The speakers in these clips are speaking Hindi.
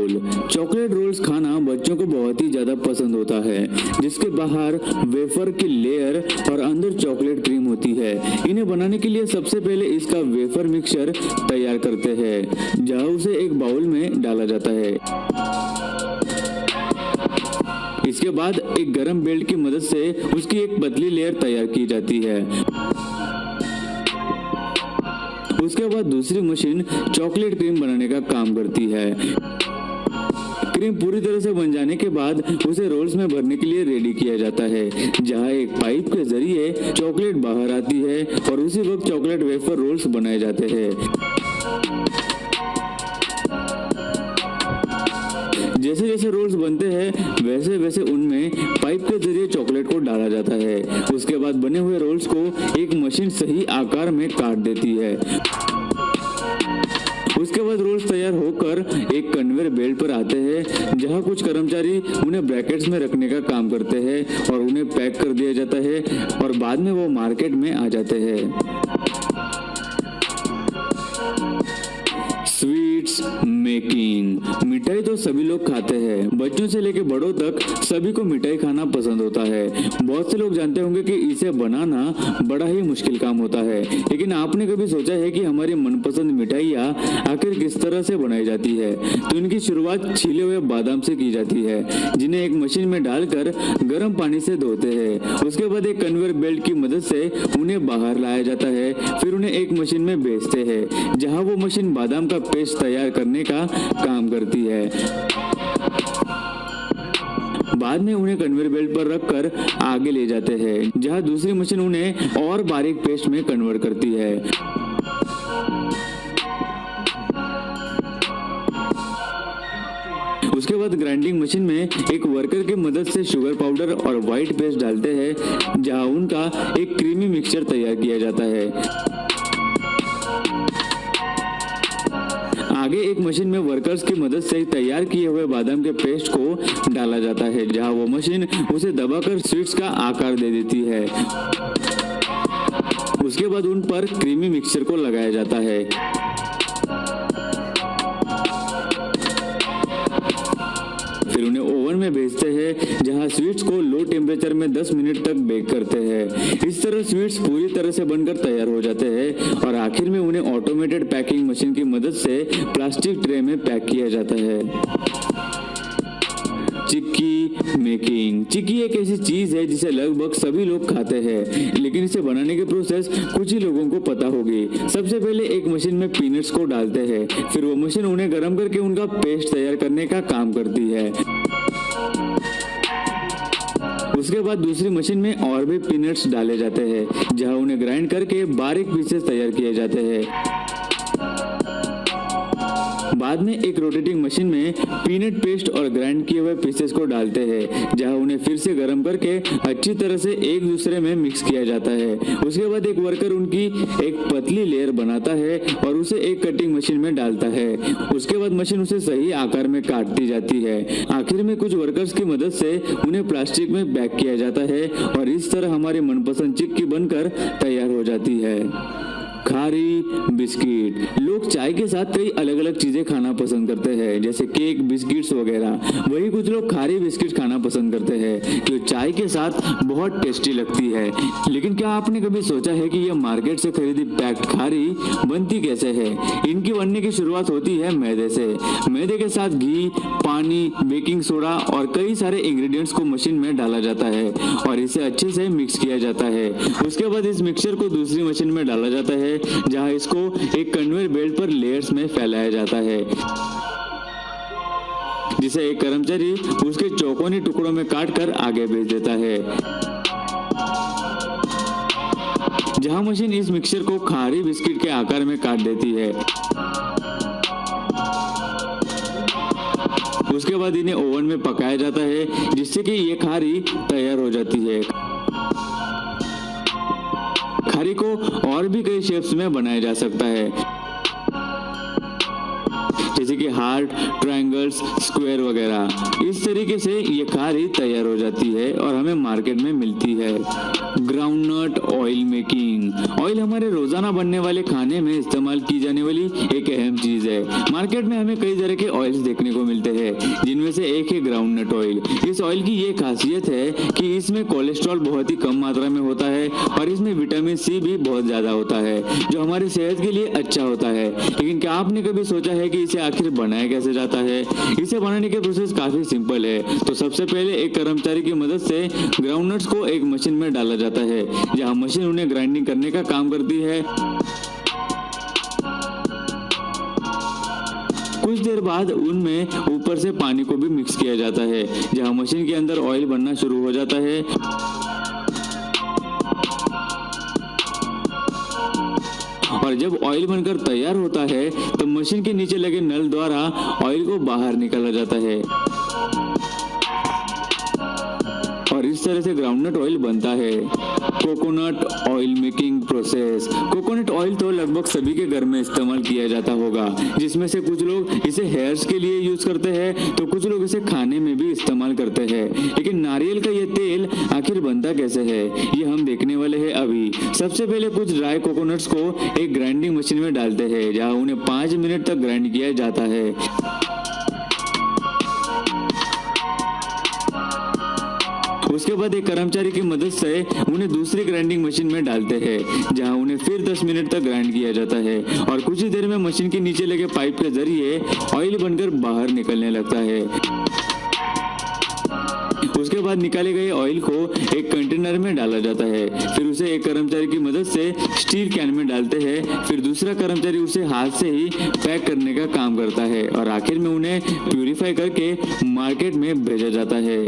रोल। चॉकलेट रोल्स खाना बच्चों को बहुत ही ज्यादा पसंद होता है, जिसके बाहर वेफर की लेयर और अंदर चॉकलेट क्रीम होती है। इन्हें बनाने के लिए सबसे पहले इसका वेफर मिक्सचर तैयार करते हैं, जहां उसे एक बाउल में डाला जाता है। इसके बाद एक गरम बेल्ट की मदद से उसकी एक पतली लेयर तैयार की जाती है। उसके बाद दूसरी मशीन चॉकलेट क्रीम बनाने का काम करती है। क्रीम पूरी तरह से बन जाने के बाद उसे रोल्स में भरने के लिए रेडी किया जाता है, जहां एक पाइप के जरिए चॉकलेट बाहर आती है और उसी वक्त चॉकलेट वेफर रोल्स बनाए जाते हैं। जैसे जैसे रोल्स बनते हैं वैसे वैसे उनमें पाइप के जरिए चॉकलेट को डाला जाता है। उसके बाद बने हुए रोल्स को एक मशीन सही आकार में काट देती है। उसके बाद रोल्स तैयार होकर एक कन्वेयर बेल्ट पर आते हैं, जहां कुछ कर्मचारी उन्हें ब्रैकेट्स में रखने का काम करते हैं और उन्हें पैक कर दिया जाता है और बाद में वो मार्केट में आ जाते हैं। Sweets making. मिठाई तो सभी लोग खाते हैं, बच्चों से लेकर बड़ों तक सभी को मिठाई खाना पसंद होता है। बहुत से लोग जानते होंगे कि इसे बनाना बड़ा ही मुश्किल काम होता है, लेकिन आपने कभी सोचा है कि हमारी मनपसंद मिठाइयाँ आखिर किस तरह से बनाई जाती है? तो इनकी शुरुआत छीले हुए बादाम से की जाती है, जिन्हें एक मशीन में डालकर गर्म पानी से धोते हैं। उसके बाद एक कन्वेयर बेल्ट की मदद से उन्हें बाहर लाया जाता है, फिर उन्हें एक मशीन में भेजते हैं, जहां वो मशीन बादाम का पेस्ट तैयार करने का काम करती है। बाद में उन्हें कन्वेयर बेल्ट पर रखकर आगे ले जाते हैं, जहां दूसरी मशीन उन्हें और बारीक पेस्ट में कन्वर्ट करती है। उसके बाद ग्राइंडिंग मशीन में एक वर्कर की मदद से शुगर पाउडर और व्हाइट पेस्ट डालते हैं, जहां उनका एक क्रीमी मिक्सचर तैयार किया जाता है। आगे एक मशीन में वर्कर्स की मदद से तैयार किए हुए बादाम के पेस्ट को डाला जाता है, जहां वो मशीन उसे दबाकर स्वीट्स का आकार दे देती है। उसके बाद उन पर क्रीमी मिक्सचर को लगाया जाता है। फिर उन्हें ओवन में भेजते हैं, जहां स्वीट्स को लो टेम्परेचर में 10 मिनट तक बेक करते हैं। इस तरह स्वीट्स पूरी तरह से बनकर तैयार हो जाते हैं और आखिर में उन्हें ऑटोमेटेड पैकिंग मशीन की मदद से प्लास्टिक ट्रे में पैक किया जाता है। चिक्की मेकिंग। चिक्की एक ऐसी चीज है जिसे लगभग सभी लोग खाते हैं, लेकिन इसे बनाने के प्रोसेस कुछ ही लोगों को पता होगी। सबसे पहले एक मशीन में पीनट्स को डालते हैं, फिर वो मशीन उन्हें गर्म करके उनका पेस्ट तैयार करने का काम करती है। उसके बाद दूसरी मशीन में और भी पीनट्स डाले जाते हैं, जहां उन्हें ग्राइंड करके बारीक पीसेस तैयार किए जाते हैं। बाद में एक रोटेटिंग मशीन में पीनट पेस्ट और ग्राइंड किए हुए पीसेस को डालते हैं, जहां उन्हें फिर से गर्म करके अच्छी तरह से एक दूसरे में मिक्स किया जाता है। उसके बाद एक वर्कर उनकी एक पतली लेयर बनाता है और उसे एक कटिंग मशीन में डालता है। उसके बाद मशीन उसे सही आकार में काटती जाती है। आखिर में कुछ वर्कर्स की मदद से उन्हें प्लास्टिक में पैक किया जाता है और इस तरह हमारी मनपसंद चिक्की बनकर तैयार हो जाती है। खारी बिस्किट। लोग चाय के साथ कई अलग अलग चीजें खाना पसंद करते हैं, जैसे केक, बिस्किट्स वगैरह। वही कुछ लोग खारी बिस्किट खाना पसंद करते हैं, जो चाय के साथ बहुत टेस्टी लगती है। लेकिन क्या आपने कभी सोचा है कि यह मार्केट से खरीदी पैक्ड खारी बनती कैसे है? इनकी बनने की शुरुआत होती है मैदे से। मैदे के साथ घी, पानी, बेकिंग सोडा और कई सारे इंग्रेडिएंट्स को मशीन में डाला जाता है और इसे अच्छे से मिक्स किया जाता है। उसके बाद इस मिक्सचर को दूसरी मशीन में डाला जाता है, जहां इसको एक कन्वेयर बेल्ट पर लेयर्स में फैलाया जाता है, जिसे एक कर्मचारी उसके चौकोनी टुकड़ों में काटकर आगे भेज देता है। जहां मशीन इस मिक्सचर को खारी बिस्किट के आकार में काट देती है। उसके बाद इन्हें ओवन में पकाया जाता है, जिससे कि ये खारी तैयार हो जाती है। खारी को और भी कई शेप्स में बनाया जा सकता है, जैसे कि हार्ट, ट्रायंगल्स, स्क्वायर वगैरह। इस तरीके से ये खारी तैयार हो जाती है और हमें मार्केट में मिलती है। Groundnut oil making. ऑयल हमारे रोजाना बनने वाले खाने में इस्तेमाल की जाने वाली एक अहम चीज है। मार्केट में हमें कई तरह के ऑयल्स देखने को मिलते हैं, जिनमें से एक है ग्राउंडनट ऑयल। इस ऑयल की ये खासियत है कि इसमें कोलेस्ट्रॉल बहुत ही कम मात्रा में होता है और इसमें विटामिन सी भी बहुत ज्यादा होता है, जो हमारी सेहत के लिए अच्छा होता है। लेकिन क्या आपने कभी सोचा है कि इसे आखिर बनाया कैसे जाता है? इसे बनाने की प्रोसेस काफी सिंपल है। तो सबसे पहले एक कर्मचारी की मदद से ग्राउंडनट्स को एक मशीन में डाला जाता है, जहां मशीन उन्हें ग्राइंडिंग करने का काम करती है। कुछ देर बाद उनमें ऊपर से पानी को भी मिक्स किया जाता है, जहां मशीन के अंदर ऑयल बनना शुरू हो जाता है। और जब ऑयल बनकर तैयार होता है तो मशीन के नीचे लगे नल द्वारा ऑयल को बाहर निकाला जाता है और इस तरह से ग्राउंडनट ऑयल बनता है। Coconut oil making process. Coconut oil तो लगभग सभी के घर में इस्तेमाल किया जाता होगा, जिसमें से कुछ लोग इसे हेयर्स के लिए यूज करते हैं तो कुछ लोग इसे खाने में भी इस्तेमाल करते हैं। लेकिन नारियल का ये तेल आखिर बनता कैसे है, ये हम देखने वाले हैं अभी। सबसे पहले कुछ ड्राई कोकोनट्स को एक ग्राइंडिंग मशीन में डालते हैं, जहाँ उन्हें 5 मिनट तक ग्राइंड किया जाता है। उसके बाद एक कर्मचारी की मदद से उन्हें दूसरी ग्राइंडिंग मशीन में डालते हैं, जहां उन्हें फिर 10 मिनट तक ग्राइंड किया जाता है और कुछ ही देर में मशीन के नीचे लगे पाइप के जरिए ऑयल बनकर बाहर निकलने लगता है। उसके बाद निकाले गए ऑयल को एक कंटेनर में डाला जाता है, फिर उसे एक कर्मचारी की मदद से स्टील कैन में डालते हैं, फिर दूसरा कर्मचारी उसे हाथ से ही पैक करने का काम करता है और आखिर में उन्हें प्यूरिफाई करके मार्केट में भेजा जाता है।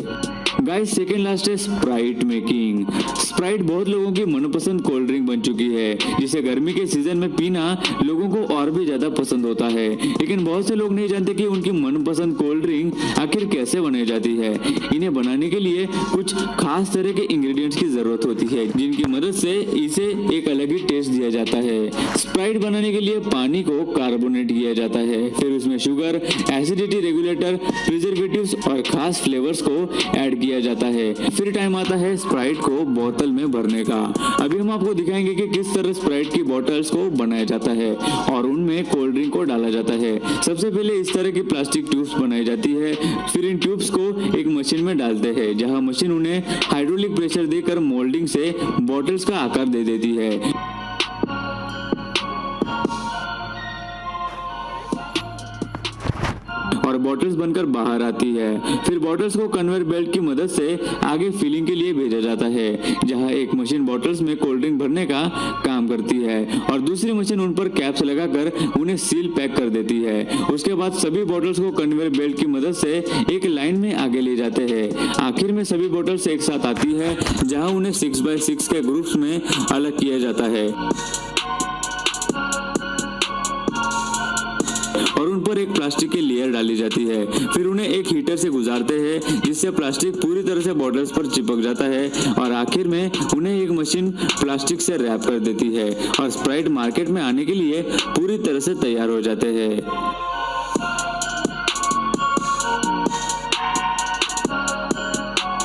गाइस, सेकेंड लास्ट है स्प्राइट मेकिंग। स्प्राइट बहुत लोगों की मनपसंद कोल्ड ड्रिंक बन चुकी है, जिसे गर्मी के सीजन में पीना लोगों को और भी ज्यादा पसंद होता है। लेकिन बहुत से लोग नहीं जानते कि उनकी मनपसंद कोल्ड ड्रिंक आखिर कैसे बनाई जाती है। इन्हें बनाने के लिए कुछ खास तरह के इंग्रेडिएंट्स की जरूरत होती है, जिनकी मदद से इसे एक अलग ही टेस्ट दिया जाता है। स्प्राइट बनाने के लिए पानी को कार्बोनेट किया जाता है, फिर उसमें शुगर, एसिडिटी रेगुलेटर, प्रिजर्वेटिव्स और खास फ्लेवर्स को ऐड किया जाता है। फिर टाइम आता है स्प्राइट को बोतल में भरने का। अभी हम आपको दिखाएंगे कि किस तरह स्प्राइट की बोतल्स को बनाया जाता है और उनमें कोल्ड ड्रिंक को डाला जाता है। सबसे पहले इस तरह की प्लास्टिक ट्यूब्स बनाई जाती है, फिर इन ट्यूब्स को एक मशीन में डालते हैं, जहां मशीन उन्हें हाइड्रोलिक प्रेशर देकर मोल्डिंग से बोतल्स का आकार दे देती है। और बॉटल्स बनकर बाहर आती है। फिर बॉटल्स को कन्वेयर बेल्ट की मदद से आगे फिलिंग के लिए भेजा जाता है, जहां एक मशीन बॉटल्स में कोल्ड ड्रिंक भरने का काम करती है और दूसरी मशीन उन पर कैप्स लगाकर उन्हें सील पैक कर देती है। उसके बाद सभी बॉटल्स को कन्वेयर बेल्ट की मदद से एक लाइन में आगे ले जाते हैं। आखिर में सभी बॉटल्स एक साथ आती है, जहां उन्हें 6x6 के ग्रुप्स में अलग किया जाता है और उन पर एक प्लास्टिक की लेयर डाली जाती है। फिर उन्हें एक हीटर से गुजारते हैं, जिससे प्लास्टिक पूरी तरह से बॉटल्स पर चिपक जाता है और आखिर में उन्हें एक मशीन प्लास्टिक से रैप कर देती है और स्प्राइट मार्केट में आने के लिए पूरी तरह से तैयार हो जाते हैं।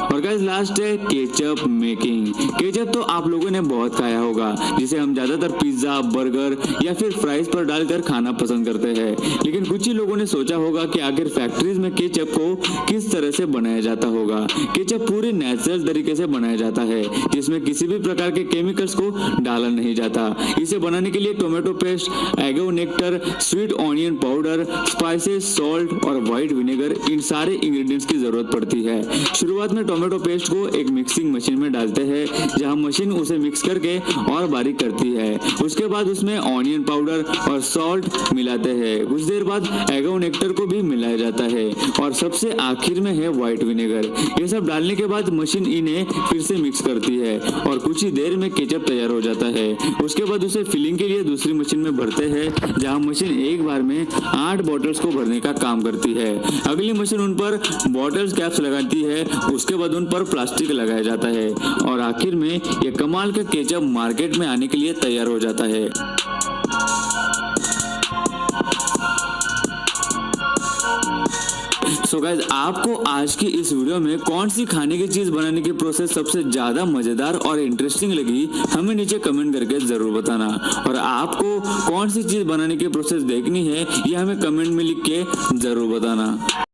और गाइस, लास्ट है केचप मेकिंग। केचप तो आप लोगों ने बहुत खाया होगा, जिसे हम ज्यादातर पिज्जा, बर्गर या फिर फ्राइज पर डालकर खाना पसंद करते हैं। लेकिन कुछ ही लोगों ने सोचा होगा कि आखिर फैक्ट्रीज में केचप को किस तरह से बनाया जाता होगा। केचप पूरे नेचुरल तरीके से बनाया जाता है, जिसमें किसी भी प्रकार के केमिकल्स को डाला नहीं जाता। इसे बनाने के लिए टोमेटो पेस्ट, एगो nectar, sweet onion powder, spices, salt और व्हाइट विनेगर, इन सारे इंग्रेडिएंट्स की जरूरत पड़ती है। शुरुआत में टोमेटो पेस्ट को एक मिक्सिंग मशीन में डालते हैं, जहां मशीन उसे मिक्स करके और बारीक करती है। उसके बाद उसमें ऑनियन पाउडर और सॉल्ट मिलाते हैं। कुछ देर बाद एगो नेक्टर को भी मिलाया जाता है और सबसे आखिर में है व्हाइट विनेगर। ये सब डालने के बाद मशीन इन्हें फिर से मिक्स करती है और कुछ ही देर में केचप तैयार हो जाता है। उसके बाद उसे फिलिंग के लिए दूसरी मशीन में भरते हैं, जहां मशीन एक बार में 8 बॉटल्स को भरने का काम करती है। अगली मशीन उन पर बॉटल्स कैप्स लगाती है, उसके बाद उन पर प्लास्टिक लगाया जाता है और आखिर में ये कमाल का केचप मार्केट में आने के लिए तैयार हो जाता है। सो गाइस, आपको आज की इस वीडियो में कौन सी खाने की चीज बनाने की प्रोसेस सबसे ज्यादा मजेदार और इंटरेस्टिंग लगी, हमें नीचे कमेंट करके जरूर बताना। और आपको कौन सी चीज बनाने की प्रोसेस देखनी है, ये हमें कमेंट में लिख के जरूर बताना।